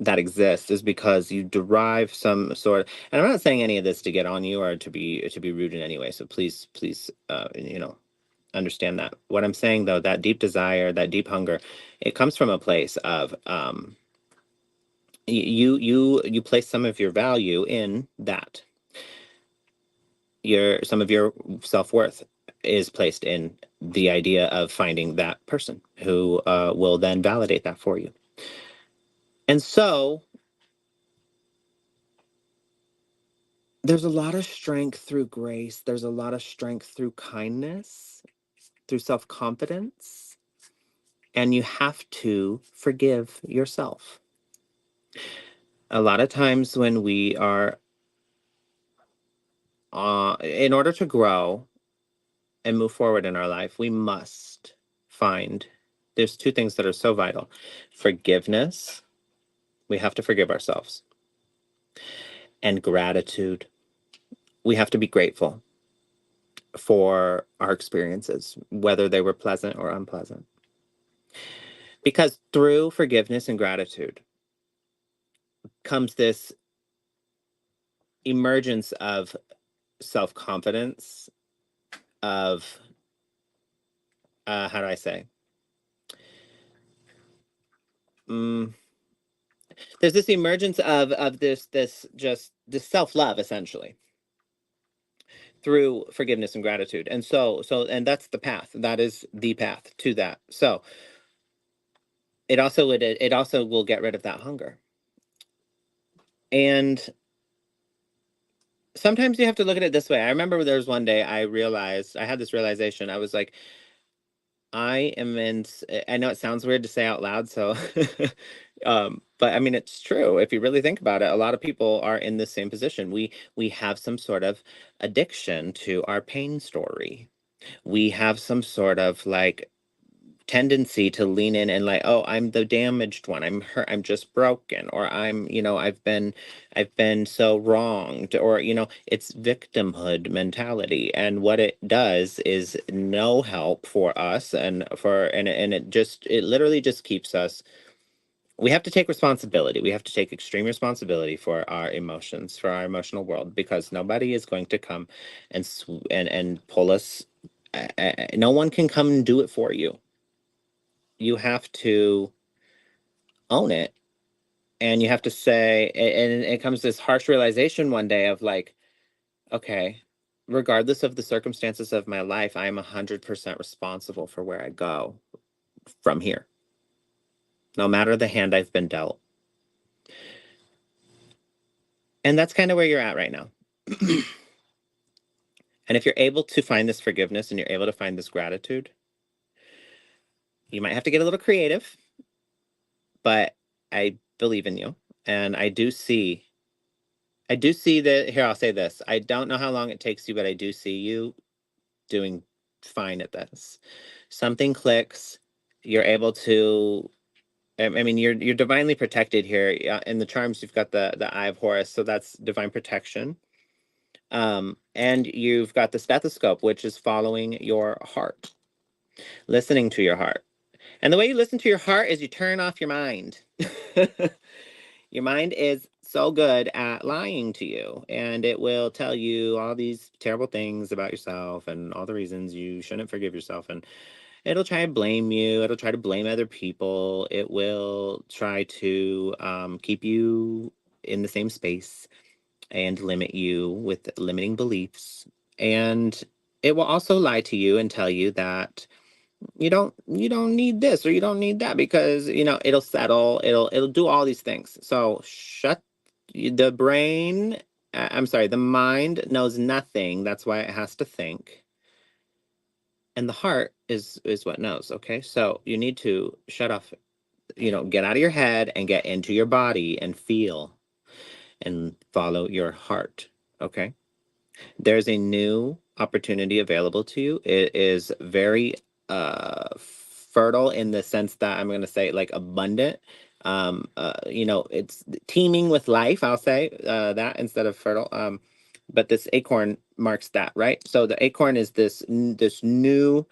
that exists is because you derive some sort, and I'm not saying any of this to get on you or to be rude in any way, so please you know, understand that. What I'm saying though, that deep desire, that deep hunger, it comes from a place of you place some of your value in that. Your Some of your self-worth is placed in the idea of finding that person who will then validate that for you. And so there's a lot of strength through grace. There's a lot of strength through kindness, through self confidence. And you have to forgive yourself. A lot of times when we are in order to grow and move forward in our life, we must find there's two things that are so vital: forgiveness. We have to forgive ourselves, and gratitude. We have to be grateful for our experiences, whether they were pleasant or unpleasant. Because through forgiveness and gratitude comes this emergence of self confidence, of, how do I say? Mm, there's this emergence of this self love, essentially, through forgiveness and gratitude. And and that's the path. That is the path to that. So it also will get rid of that hunger. And sometimes you have to look at it this way. I remember there was one day I had this realization. I was like, I am in, I know it sounds weird to say out loud, so, but I mean, it's true. If you really think about it, a lot of people are in the same position. We have some sort of addiction to our pain story. We have some sort of like tendency to lean in and like, oh, I'm the damaged one, I'm hurt, I'm just broken, or I've been so wronged, or it's victimhood mentality. And what it does is no help for us, and it literally just keeps us. We have to take responsibility. We have to take extreme responsibility for our emotions, for our emotional world, because nobody is going to come and pull us. No one can come and do it for you. You have to own it, and you have to say, and it comes this harsh realization one day of like, okay, regardless of the circumstances of my life, I am 100% responsible for where I go from here, no matter the hand I've been dealt. And that's kind of where you're at right now. And if you're able to find this forgiveness and you're able to find this gratitude, you might have to get a little creative, but I believe in you. And I do see that. Here, I'll say this. I don't know how long it takes you, but I do see you doing fine at this. Something clicks. You're able to. I mean, you're divinely protected here. In the charms, you've got the Eye of Horus, so that's divine protection. And you've got the stethoscope, which is following your heart, listening to your heart. And the way you listen to your heart is you turn off your mind. Your mind is so good at lying to you, and it will tell you all these terrible things about yourself and all the reasons you shouldn't forgive yourself. And it'll try to blame you. It'll try to blame other people. It will try to keep you in the same space and limit you with limiting beliefs. And it will also lie to you and tell you that you don't need this or you don't need that, because it'll settle, it'll do all these things. So shut the brain. I'm sorry, the mind knows nothing. That's why it has to think. And the heart is what knows. Okay, so you need to shut off, get out of your head and get into your body and feel and follow your heart. Okay, there's a new opportunity available to you. It is very fertile in the sense that I'm going to say like abundant. It's teeming with life. I'll say that instead of fertile. But this acorn marks that, right? So the acorn is this new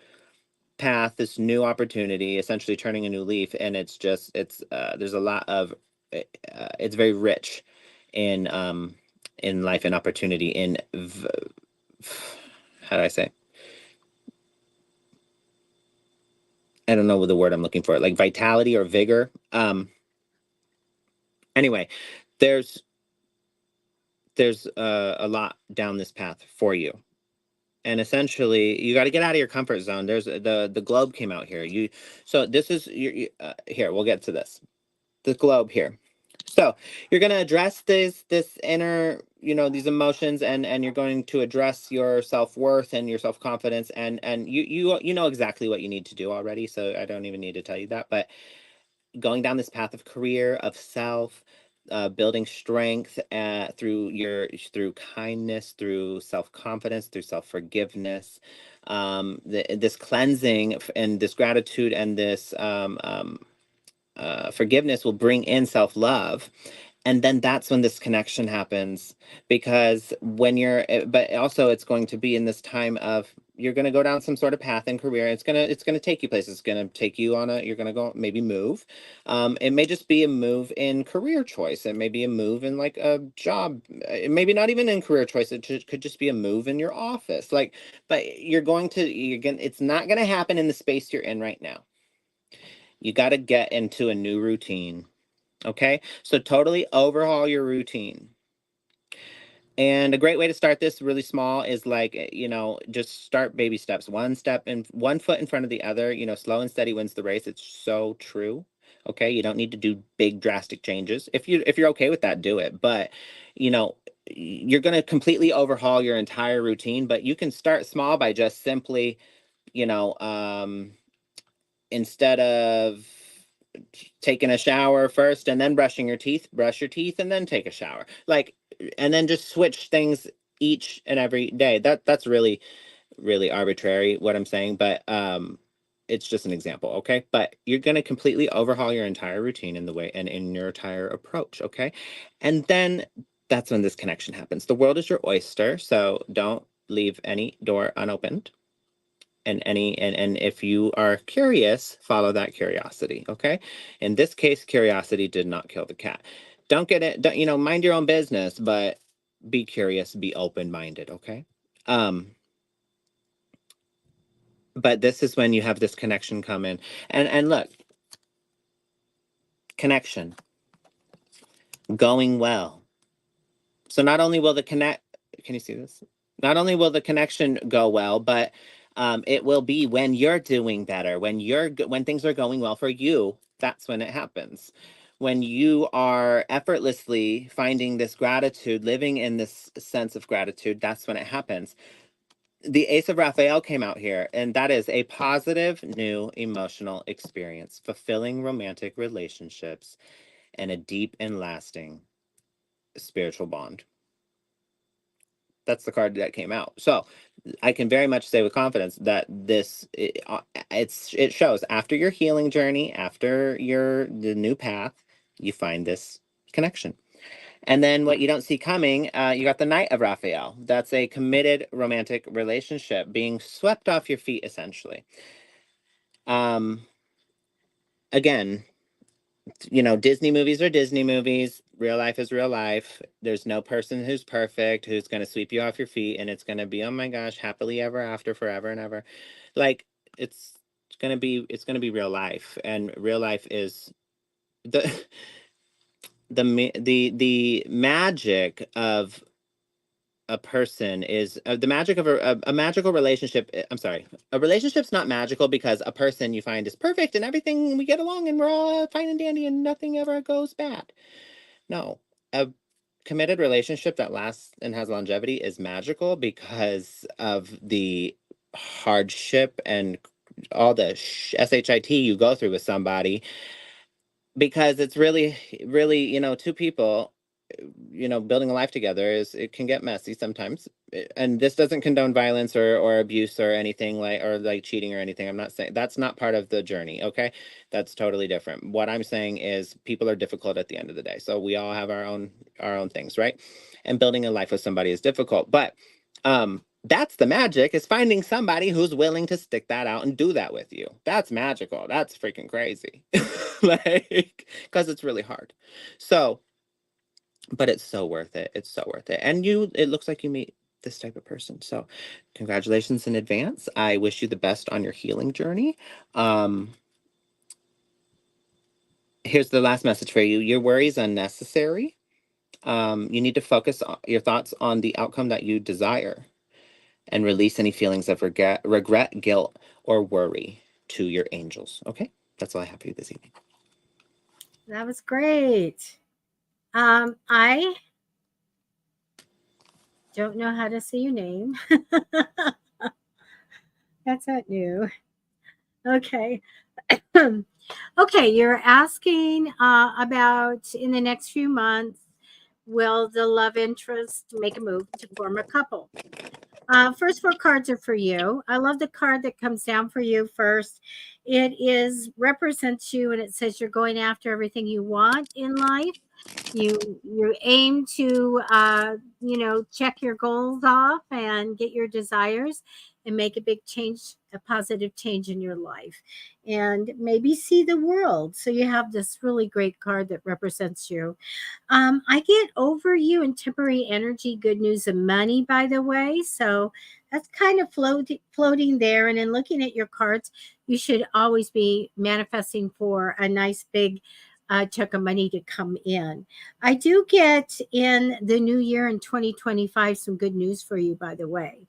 path, this new opportunity, essentially turning a new leaf, and it's there's a lot of it's very rich in life and opportunity, how do I say? I don't know what the word I'm looking for, like vitality or vigor. Anyway, there's a lot down this path for you. And essentially, you got to get out of your comfort zone. There's the globe came out here. So this is here. We'll get to this. The globe here. So you're going to address this inner, these emotions, and you're going to address your self-worth and your self-confidence, and you know exactly what you need to do already, so I don't even need to tell you that. But going down this path of career, of self, building strength through kindness, through self-confidence, through self-forgiveness. This cleansing and this gratitude and this forgiveness will bring in self-love, and then that's when this connection happens. Because when but also it's going to be in this time of, you're going to go down some sort of path in career. It's going to take you places. It's going to take you on you're going to go maybe move. It may just be a move in career choice. It may be a move in like a job. Maybe not even in career choice. Could just be a move in your office. But it's not going to happen in the space you're in right now. You got to get into a new routine. Okay, so totally overhaul your routine. And a great way to start this really small is just start baby steps. One foot in front of the other. Slow and steady wins the race. It's so true. Okay, you don't need to do big drastic changes. If you're okay with that, do it. But you're going to completely overhaul your entire routine. But you can start small by just simply, instead of taking a shower first and then brushing your teeth, brush your teeth and then take a shower. And then just switch things each and every day. That's really, really arbitrary what I'm saying, but it's just an example, okay? But you're going to completely overhaul your entire routine in the way and in your entire approach, okay? And then that's when this connection happens. The world is your oyster, so don't leave any door unopened. And if you are curious, follow that curiosity. Okay. In this case, curiosity did not kill the cat. Don't get it. Don't, mind your own business, but be curious, be open-minded. Okay. But this is when you have this connection come in, and look, connection going well. So not only will can you see this? Not only will the connection go well, but it will be when you're doing better, when things are going well for you. That's when it happens. When you are effortlessly finding this gratitude, living in this sense of gratitude, that's when it happens. The Ace of Raphael came out here, and that is a positive new emotional experience, fulfilling romantic relationships, and a deep and lasting spiritual bond. That's the card that came out. So I can very much say with confidence that it shows after your healing journey, after the new path, you find this connection. And then what you don't see coming, you got the Knight of Raphael. That's a committed romantic relationship being swept off your feet, essentially. Again, Disney movies are Disney movies. Real life is real life. There's no person who's perfect who's going to sweep you off your feet and it's going to be, oh my gosh, happily ever after, forever and ever. Like it's going to be real life, and real life is the the magic of a person is the magic of a magical relationship. I'm sorry, a relationship's not magical because a person you find is perfect and everything, we get along and we're all fine and dandy and nothing ever goes bad. No, a committed relationship that lasts and has longevity is magical because of the hardship and all the shit you go through with somebody, because it's really, really, two people, building a life together it can get messy sometimes. And this doesn't condone violence or abuse or anything like cheating or anything. I'm not saying that's not part of the journey. Okay. That's totally different. What I'm saying is people are difficult at the end of the day. So we all have our own things, right? And building a life with somebody is difficult, but, that's the magic, is finding somebody who's willing to stick that out and do that with you. That's magical. That's freaking crazy. Because it's really hard. So, but it's so worth it. It's so worth it. And it looks like you meet this type of person. So, congratulations in advance. I wish you the best on your healing journey. Here's the last message for you. Your worry is unnecessary. You need to focus your thoughts on the outcome that you desire, and release any feelings of regret, guilt, or worry to your angels. Okay? That's all I have for you this evening. That was great. I don't know how to say your name. That's not new. Okay. Okay, you're asking about in the next few months, will the love interest make a move to form a couple? First four cards are for you. I love the card that comes down for you first. It is represents you, and it says you're going after everything you want in life. You aim to check your goals off and get your desires and make a big change, a positive change in your life, and maybe see the world. So you have this really great card that represents you. I get over you in temporary energy, good news, and money, by the way. So that's kind of floating there. And in looking at your cards, you should always be manifesting for a nice big chunk of money to come in. I do get in the new year in 2025 some good news for you, by the way.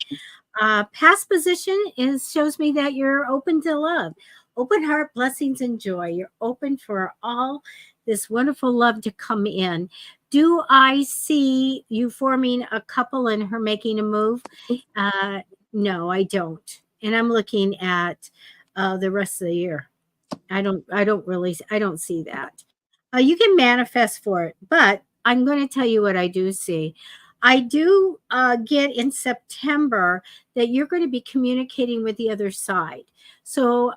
Past position is shows me that you're open to love, open heart, blessings, and joy. You're open for all this wonderful love to come in. Do I see you forming a couple and her making a move? Uh, no, I don't. And I'm looking at the rest of the year. I don't see that. You can manifest for it, but I'm going to tell you what I do see. I do get in September that you're going to be communicating with the other side. So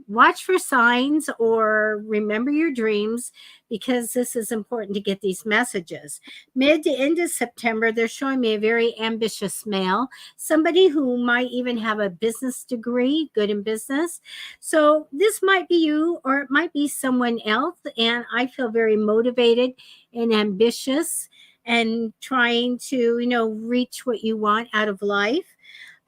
watch for signs or remember your dreams, because this is important to get these messages. Mid to end of September, they're showing me a very ambitious male, somebody who might even have a business degree, good in business. So this might be you or it might be someone else. And I feel very motivated and ambitious and trying to, reach what you want out of life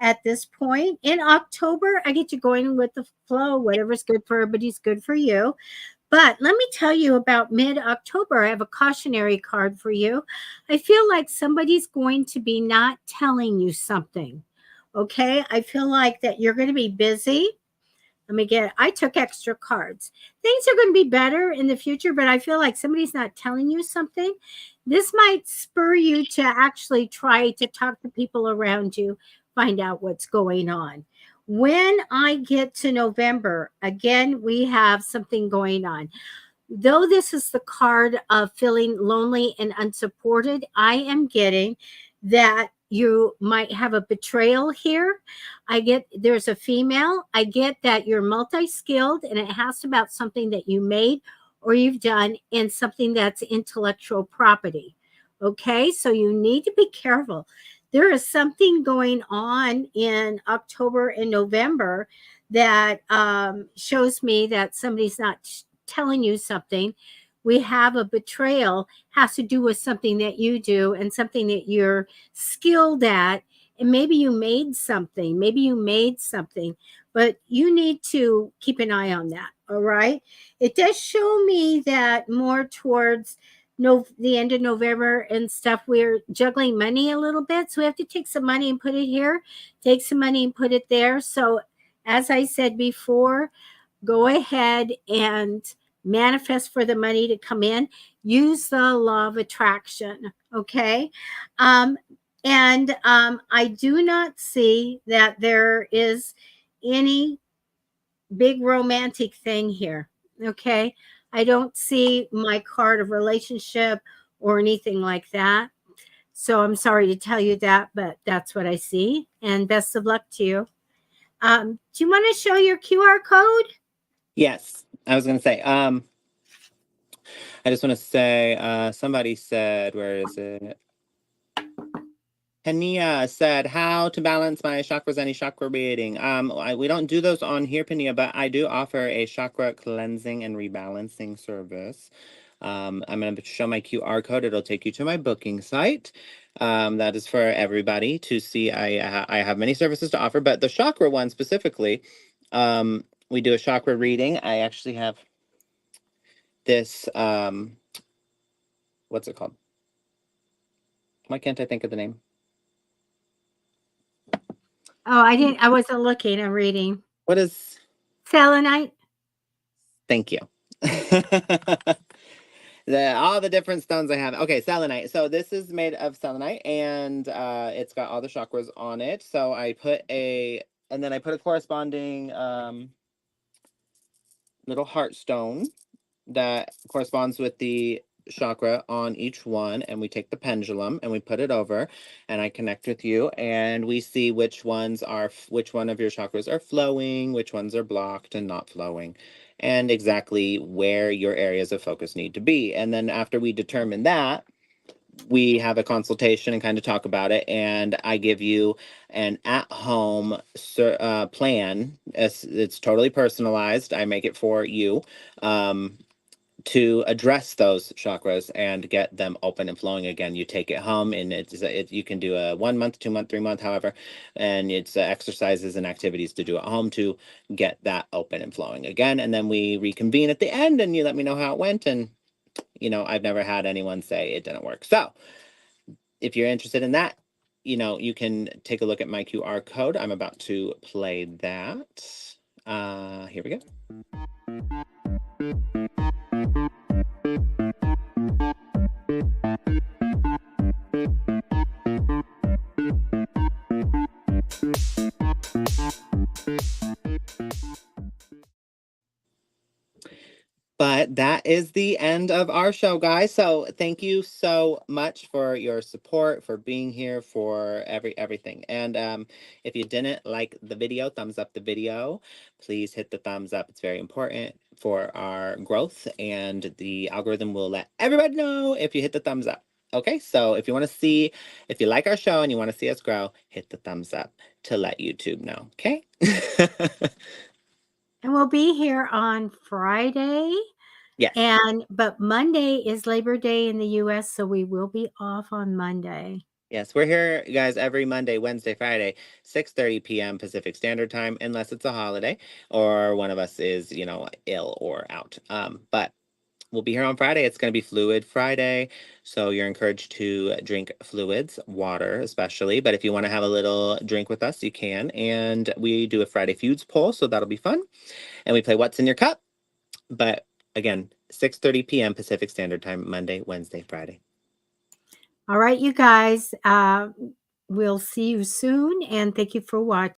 at this point. In October, I get you going with the flow. Whatever's good for everybody's good for you. But let me tell you about mid October. I have a cautionary card for you. I feel like somebody's going to be not telling you something. Okay. I feel like that you're going to be busy. I took extra cards. Things are going to be better in the future, but I feel like somebody's not telling you something. This might spur you to actually try to talk to people around you, find out what's going on. When I get to November, again, we have something going on. Though this is the card of feeling lonely and unsupported, I am getting that you might have a betrayal here. I get there's a female. I get that you're multi skilled and it has about something that you made or you've done and something that's intellectual property. Okay, so you need to be careful. There is something going on in October and November that shows me that somebody's not telling you something. We have a betrayal has to do with something that you do and something that you're skilled at. And maybe you made something, but you need to keep an eye on that. All right. It does show me that more towards the end of November and stuff, we're juggling money a little bit. So we have to take some money and put it here, take some money and put it there. So as I said before, go ahead and manifest for the money to come in. Use the law of attraction. Okay. Um, and I do not see that there is any big romantic thing here. Okay. I don't see my card of relationship or anything like that. So I'm sorry to tell you that, but that's what I see. And best of luck to you. Do you want to show your QR code? Yes, I was going to say, I just want to say, somebody said, where is it? Penia said, how to balance my chakras, any chakra reading. We don't do those on here, Penia, but I do offer a chakra cleansing and rebalancing service. I'm going to show my QR code. It'll take you to my booking site. That is for everybody to see. I have many services to offer, but the chakra one specifically, we do a chakra reading. I actually have this, what's it called? Why can't I think of the name? Oh, I wasn't looking. I'm reading. What is? Selenite. Thank you. All the different stones I have. Okay, selenite. So this is made of selenite, and it's got all the chakras on it. So I put a corresponding little heart stone that corresponds with the chakra on each one, and we take the pendulum and we put it over, and I connect with you, and we see which one of your chakras are flowing, which ones are blocked and not flowing, and exactly where your areas of focus need to be. And then after we determine that, we have a consultation and kind of talk about it, and I give you an at-home plan. It's totally personalized. I make it for you, to address those chakras and get them open and flowing again. You take it home, and you can do a 1 month, 2 month, 3 month, however, and it's exercises and activities to do at home to get that open and flowing again. And then we reconvene at the end, and you let me know how it went. And I've never had anyone say it didn't work. So if you're interested in that, you can take a look at my QR code. I'm about to play that. Here we go. But that is the end of our show, guys. So thank you so much for your support, for being here, for everything. And if you didn't like the video, thumbs up the video. Please hit the thumbs up. It's very important for our growth, and the algorithm will let everybody know if you hit the thumbs up. Okay, so if you like our show and you want to see us grow, hit the thumbs up to let YouTube know. Okay. And we'll be here on Friday. Yes. But Monday is Labor Day in the US, so we will be off on Monday. Yes, we're here, guys, every Monday, Wednesday, Friday, 6:30 p.m. Pacific Standard Time, unless it's a holiday or one of us is, ill or out. But we'll be here on Friday. It's going to be Fluid Friday, so you're encouraged to drink fluids, water especially. But if you want to have a little drink with us, you can. And we do a Friday Feuds poll, so that'll be fun. And we play What's in Your Cup. But again, 6:30 p.m. Pacific Standard Time, Monday, Wednesday, Friday. All right, you guys. We'll see you soon, and thank you for watching.